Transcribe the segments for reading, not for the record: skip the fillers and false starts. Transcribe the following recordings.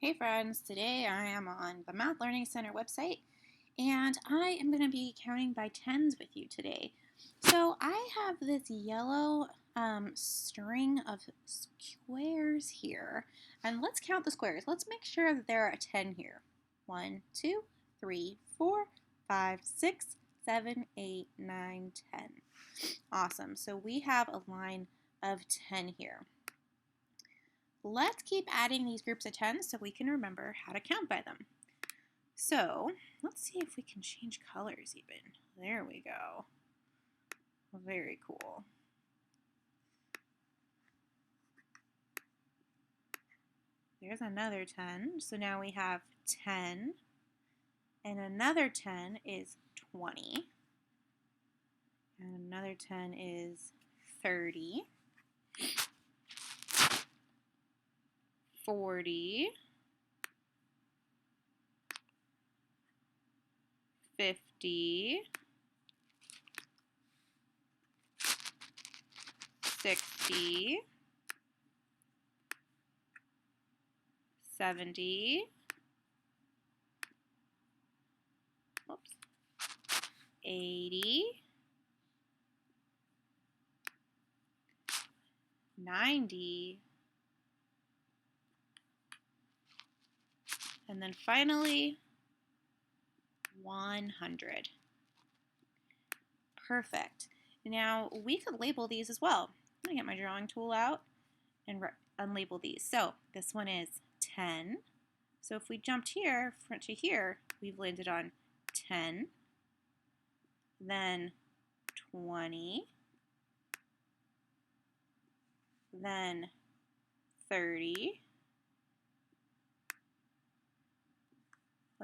Hey friends, today I am on the Math Learning Center website and I am going to be counting by tens with you today. So I have this yellow string of squares here, and let's count the squares. Let's make sure that there are 10 here. 1, 2, 3, 4, 5, 6, 7, 8, 9, 10. Awesome. So we have a line of 10 here. Let's keep adding these groups of 10 so we can remember how to count by them. So let's see if we can change colors even. There we go. Very cool. There's another 10. So now we have 10. And another 10 is 20. And another 10 is 30. 40. 50. 60. 70. Oops. 80. 90. And then finally, 100. Perfect. Now we could label these as well. I'm going to get my drawing tool out and unlabel these. So this one is 10. So if we jumped here, front to here, we've landed on 10, then 20, then 30,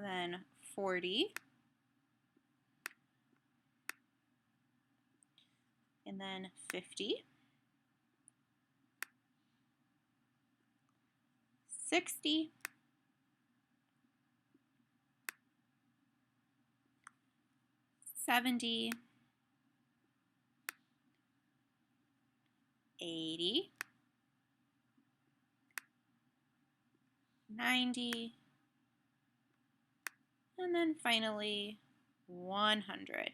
then 40, and then 50, 60, 70, 80, 90, and then finally 100.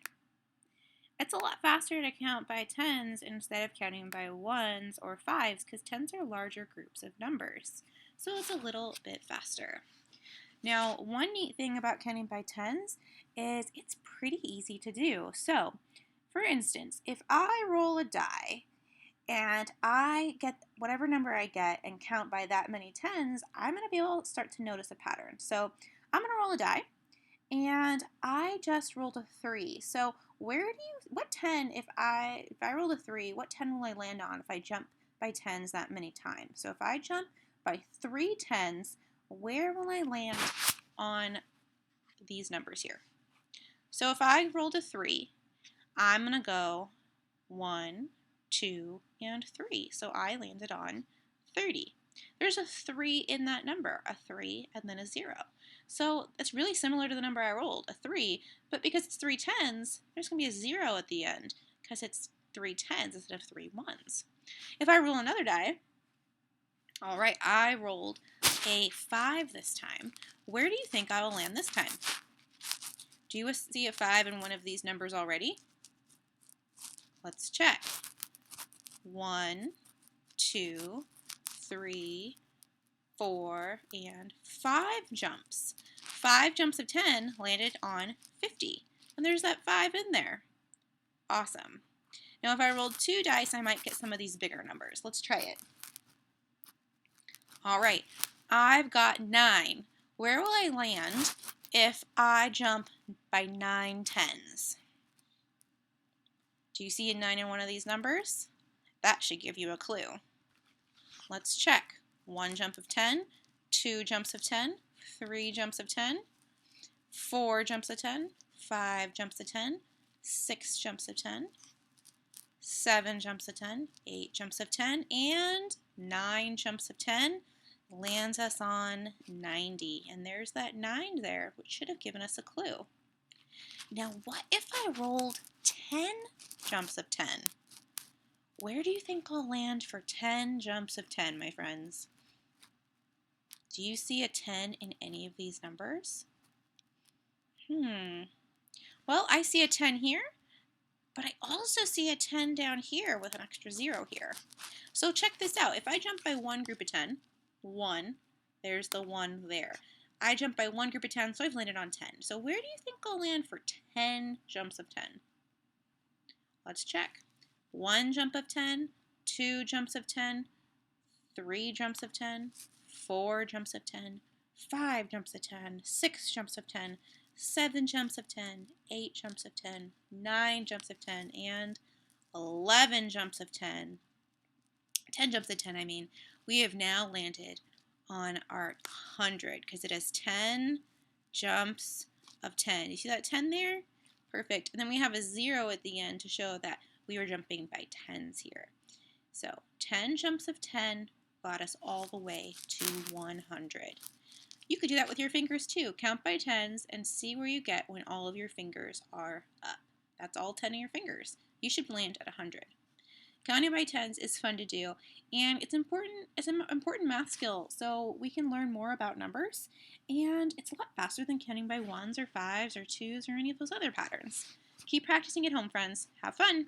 It's a lot faster to count by tens instead of counting by ones or fives because tens are larger groups of numbers. So it's a little bit faster. Now, one neat thing about counting by tens is it's pretty easy to do. So, for instance, if I roll a die and I get whatever number I get and count by that many tens, I'm going to be able to start to notice a pattern. So, I'm going to roll a die. And I just rolled a 3. So what 10, if I rolled a 3, what 10 will I land on if I jump by tens that many times? So if I jump by 3 tens, where will I land on these numbers here? So if I rolled a 3, I'm going to go 1, 2, and 3. So I landed on 30. There's a 3 in that number, a 3 and then a 0. So it's really similar to the number I rolled, a 3, but because it's 3 tens, there's going to be a 0 at the end because it's 3 tens instead of 3 ones. If I roll another die, all right, I rolled a 5 this time. Where do you think I will land this time? Do you see a 5 in one of these numbers already? Let's check. 1, 2, 3, 4, and 5 jumps. 5 jumps of 10 landed on 50. And there's that 5 in there. Awesome. Now if I rolled 2 dice, I might get some of these bigger numbers. Let's try it. All right, I've got 9. Where will I land if I jump by 9 tens? Do you see a 9 in one of these numbers? That should give you a clue. Let's check. 1 jump of 10, 2 jumps of 10, 3 jumps of 10, 4 jumps of 10, 5 jumps of 10, 6 jumps of 10, 7 jumps of 10, 8 jumps of 10, and 9 jumps of 10 lands us on 90. And there's that 9 there, which should have given us a clue. Now, what if I rolled 10 jumps of 10? Where do you think I'll land for 10 jumps of 10, my friends? Do you see a 10 in any of these numbers? Well, I see a 10 here, but I also see a 10 down here with an extra 0 here. So check this out. If I jump by one group of 10, 1, there's the 1 there. I jump by one group of 10, so I've landed on 10. So where do you think I'll land for 10 jumps of 10? Let's check. 1 jump of 10, 2 jumps of 10, 3 jumps of 10, 4 jumps of 10, 5 jumps of 10, 6 jumps of 10, 7 jumps of 10, 8 jumps of 10, 9 jumps of 10, and 11 jumps of 10. 10 jumps of 10, I mean. We have now landed on our 100 because it has 10 jumps of 10. You see that 10 there? Perfect. And then we have a 0 at the end to show that we were jumping by 10s here. So 10 jumps of 10 got us all the way to 100. You could do that with your fingers too. Count by 10s and see where you get when all of your fingers are up. That's all 10 of your fingers. You should land at 100. Counting by 10s is fun to do, and it's an important math skill, so we can learn more about numbers, and it's a lot faster than counting by 1s or 5s or 2s or any of those other patterns. Keep practicing at home, friends. Have fun!